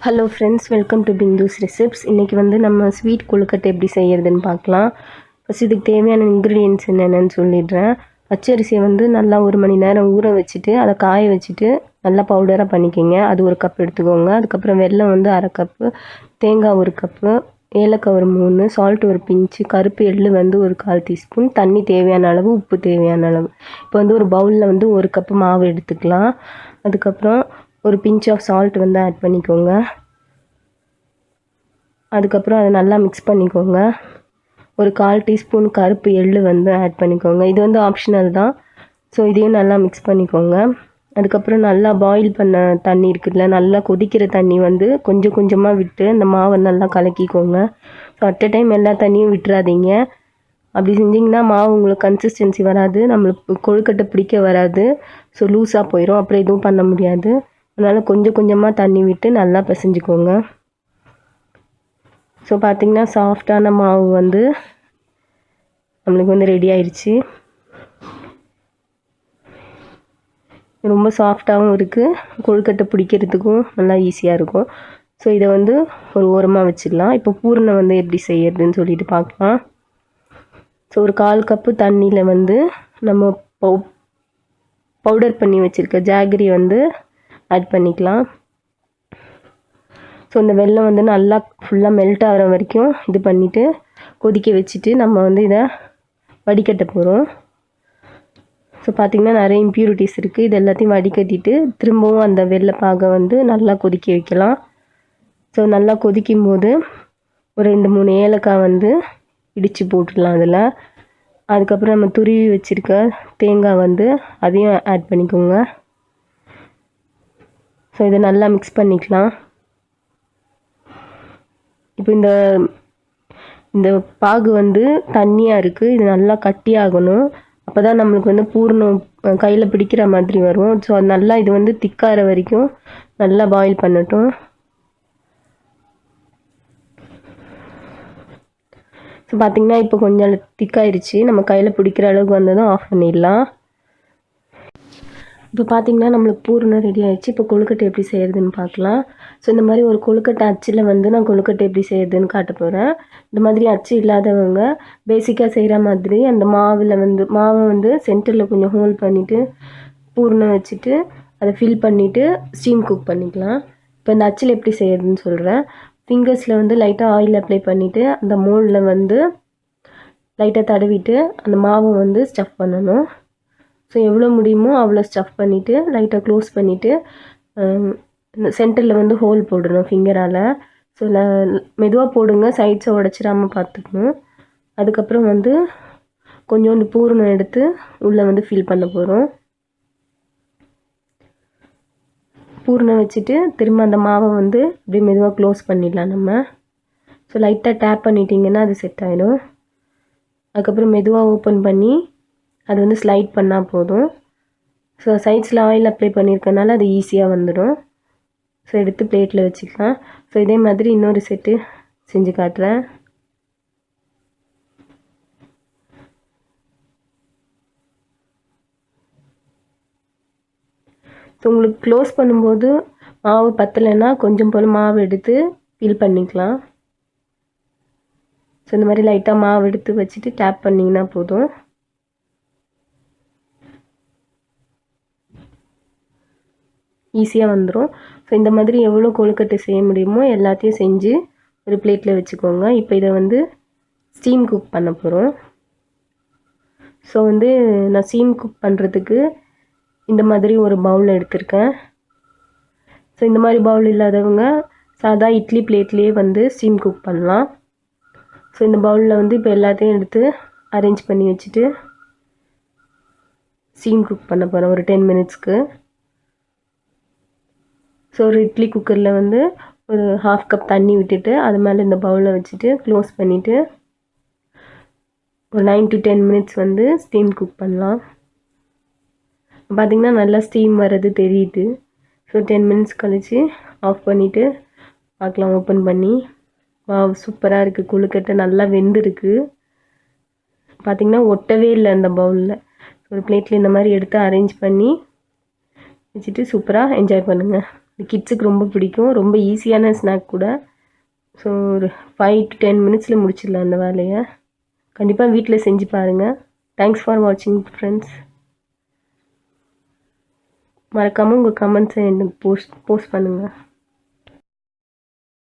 Hello friends, welcome to Bindu's receipts. இன்றைக்கி வந்து நம்ம ஸ்வீட் கொழுக்கட்டை எப்படி செய்கிறதுன்னு பார்க்கலாம். ஃபஸ்ட் இதுக்கு தேவையான இன்க்ரீடியன்ட்ஸ் என்னென்னு சொல்லிடுறேன். பச்சரிசியை வந்து நல்லா 1 மணி நேரம் ஊற வச்சுட்டு அதை காய வச்சுட்டு நல்லா பவுடராக பண்ணிக்கோங்க. அது 1 கப் எடுத்துக்கோங்க. அதுக்கப்புறம் வெல்லம் வந்து 1/2 கப்பு, தேங்காய் 1 கப்பு, ஏலக்காய் ஒரு 3, சால்ட் ஒரு பிஞ்சு, கருப்பு எள்ளு வந்து ஒரு 1/4 டீஸ்பூன், தண்ணி தேவையான அளவு, உப்பு தேவையான அளவு. இப்போ வந்து ஒரு பவுலில் வந்து 1 கப்பு மாவு எடுத்துக்கலாம். அதுக்கப்புறம் ஒரு பிஞ்ச் ஆஃப் சால்ட் வந்து ஆட் பண்ணிக்கோங்க. அதுக்கப்புறம் அதை நல்லா மிக்ஸ் பண்ணிக்கோங்க. ஒரு 1/4 டீஸ்பூன் கருப்பு எள்ளு வந்து ஆட் பண்ணிக்கோங்க. இது வந்து ஆப்ஷனல் தான். ஸோ இதையும் நல்லா மிக்ஸ் பண்ணிக்கோங்க. அதுக்கப்புறம் நல்லா பாயில் பண்ண தண்ணி இருக்குதுல்ல, நல்லா கொதிக்கிற தண்ணி வந்து கொஞ்சம் கொஞ்சமாக விட்டு அந்த மாவை நல்லா கலக்கிக்கோங்க. ஸோ அட் அ டைம் எல்லா தண்ணியும் விட்டுறாதீங்க. அப்படி செஞ்சிங்கன்னா மாவு உங்களுக்கு கன்சிஸ்டன்சி வராது, நம்மளுக்கு கொழுக்கட்டை பிடிக்க வராது. ஸோ லூஸாக போயிடும், அப்புறம் எதுவும் பண்ண முடியாது. அதனால் கொஞ்சம் கொஞ்சமாக தண்ணி விட்டு நல்லா பிசைஞ்சிக்கோங்க. ஸோ பார்த்திங்கன்னா சாஃப்டான மாவு வந்து நம்மளுக்கு வந்து ரெடி ஆயிடுச்சு. ரொம்ப சாஃப்டாகவும் இருக்குது, கொழுக்கட்டை பிடிக்கிறதுக்கும் நல்லா ஈஸியாக இருக்கும். ஸோ இதை வந்து ஒரு ஓரமாக வச்சிடலாம். இப்போ பூரணம் வந்து எப்படி செய்யறதுன்னு சொல்லிட்டு பார்க்கலாம். ஸோ ஒரு 1/4 கப்பு தண்ணியில் வந்து நம்ம பவுடர் பண்ணி வச்சுருக்க ஜாகரி வந்து ஆட் பண்ணிக்கலாம். ஸோ இந்த வெல்லம் வந்து நல்லா ஃபுல்லாக மெல்ட் ஆகிற வரைக்கும் இது பண்ணிவிட்டு கொதிக்க வச்சுட்டு நம்ம வந்து இதை வடிகட்ட போகிறோம். ஸோ பார்த்திங்கன்னா நிறைய இம்ப்யூரிட்டிஸ் இருக்குது. இது எல்லாத்தையும் வடிகட்டிட்டு திரும்பவும் அந்த வெள்ளைப்பாகை வந்து நல்லா கொதிக்க வைக்கலாம். ஸோ நல்லா கொதிக்கும் போது ஒரு 2-3 ஏலக்காய் வந்து இடித்து போட்டுடலாம் அதில். அதுக்கப்புறம் நம்ம துருவி வச்சுருக்க தேங்காய் வந்து அதையும் ஆட் பண்ணிக்கோங்க. ஸோ இதை நல்லா மிக்ஸ் பண்ணிக்கலாம். இப்போ இந்த பாகு வந்து தண்ணியாக இருக்குது, இது நல்லா கட்டியாகணும். அப்போ தான் நம்மளுக்கு வந்து பூர்ணம் கையில் பிடிக்கிற மாதிரி வரும். ஸோ அது நல்லா இது வந்து திக்காகிற வரைக்கும் நல்லா பாயில் பண்ணட்டும். ஸோ பார்த்திங்கன்னா இப்போ கொஞ்சம் திக்காயிருச்சு, நம்ம கையில் பிடிக்கிற அளவுக்கு வந்ததும் ஆஃப் பண்ணிடலாம். இப்போ பார்த்திங்கன்னா நம்மளுக்கு பூரணம் ரெடி ஆகிடுச்சு. இப்போ கொழுக்கட்டை எப்படி செய்கிறதுன்னு பார்க்கலாம். ஸோ இந்த மாதிரி ஒரு கொழுக்கட்டை அச்சில் வந்து நான் கொழுக்கட்டை எப்படி செய்கிறதுன்னு காட்ட போகிறேன். இந்த மாதிரி அச்சு இல்லாதவங்க பேசிக்காக செய்கிற மாதிரி அந்த மாவை வந்து சென்டரில் கொஞ்சம் ஹோல் பண்ணிவிட்டு பூரணம் வச்சுட்டு அதை ஃபில் பண்ணிவிட்டு ஸ்டீம் குக் பண்ணிக்கலாம். இப்போ இந்த அச்சில் எப்படி செய்கிறதுன்னு சொல்கிறேன். ஃபிங்கர்ஸில் வந்து லைட்டாக ஆயில் அப்ளை பண்ணிவிட்டு அந்த மோல்டில் வந்து லைட்டாக தடவிட்டு அந்த மாவை வந்து ஸ்டஃப் பண்ணணும். ஸோ எவ்வளோ முடியுமோ அவ்வளோ ஸ்டஃப் பண்ணிவிட்டு லைட்டாக க்ளோஸ் பண்ணிவிட்டு சென்டரில் வந்து ஹோல் போடணும் ஃபிங்கரால். ஸோ மெதுவாக போடுங்க, சைட்ஸை உடச்சிடாமல் பார்த்துக்கணும். அதுக்கப்புறம் வந்து கொஞ்சோண்டு பூரணம் எடுத்து உள்ளே வந்து ஃபில் பண்ண போகிறோம். பூரணம் வச்சுட்டு திரும்ப அந்த மாவை வந்து அப்படியே மெதுவாக க்ளோஸ் பண்ணிடலாம் நம்ம. ஸோ லைட்டாக டேப் பண்ணிட்டிங்கன்னா அது செட் ஆகிடும். அதுக்கப்புறம் மெதுவாக ஓப்பன் பண்ணி அது வந்து ஸ்லைட் பண்ணால் போதும். ஸோ சைட்ஸில் ஆயில் அப்ளை பண்ணியிருக்கனால அது ஈஸியாக வந்துடும். ஸோ எடுத்து பிளேட்டில் வச்சுக்கலாம். ஸோ இதே மாதிரி இன்னொரு செட்டு செஞ்சு காட்டுறேன். ஸோ உங்களுக்கு க்ளோஸ் பண்ணும்போது மாவு பத்தலைன்னா கொஞ்சம் போல் மாவு எடுத்து ஃபில் பண்ணிக்கலாம். ஸோ இந்த மாதிரி லைட்டாக மாவு எடுத்து வச்சுட்டு டேப் பண்ணிங்கன்னா போதும். ஈஸியாக வந்துடும். ஸோ இந்த மாதிரி எவ்வளோ கொழுக்கட்டை செய்ய முடியுமோ எல்லாத்தையும் செஞ்சு ஒரு பிளேட்டில் வச்சுக்கோங்க. இப்போ இதை வந்து ஸ்டீம் குக் பண்ண போகிறோம். ஸோ வந்து நான் ஸ்டீம் குக் பண்ணுறதுக்கு இந்த மாதிரி ஒரு பவுல் எடுத்திருக்கேன். ஸோ இந்த மாதிரி பவுல் இல்லாதவங்க சாதா இட்லி பிளேட்லேயே வந்து ஸ்டீம் குக் பண்ணலாம். ஸோ இந்த பவுலில் வந்து இப்போ எல்லாத்தையும் எடுத்து அரேஞ்ச் பண்ணி வச்சுட்டு ஸ்டீம் குக் பண்ண போகிறேன் ஒரு 10 மினிட்ஸ்க்கு. ஸோ ஒரு இட்லி குக்கரில் வந்து ஒரு 1/2 கப் தண்ணி விட்டுட்டு அது மேலே இந்த பவுலை வச்சுட்டு க்ளோஸ் பண்ணிவிட்டு ஒரு 9 to 10 மினிட்ஸ் வந்து ஸ்டீம் குக் பண்ணலாம். பார்த்திங்கன்னா நல்லா ஸ்டீம் வர்றது தெரியுது. ஸோ 10 மினிட்ஸ் கழித்து ஆஃப் பண்ணிவிட்டு பார்க்கலாம் ஓப்பன் பண்ணி. சூப்பராக இருக்குது, கொழுக்கட்டை நல்லா வெந்திருக்கு. பார்த்திங்கன்னா ஒட்டவே இல்லை அந்த பவுலில். ஒரு பிளேட்டில் இந்த மாதிரி எடுத்து அரேஞ்ச் பண்ணி வச்சுட்டு சூப்பராக என்ஜாய் பண்ணுங்கள். இந்த கிட்ஸுக்கு ரொம்ப பிடிக்கும். ரொம்ப ஈஸியான ஸ்நாக் கூட. ஸோ ஒரு 5 to 10 மினிட்ஸில் முடிச்சிடலாம் அந்த வேலையை. கண்டிப்பாக வீட்டில் செஞ்சு பாருங்கள். தேங்க்ஸ் ஃபார் வாட்சிங் ஃப்ரெண்ட்ஸ். மறக்காமல் உங்கள் கமெண்ட்ஸை எனக்கு போஸ்ட் பண்ணுங்கள்.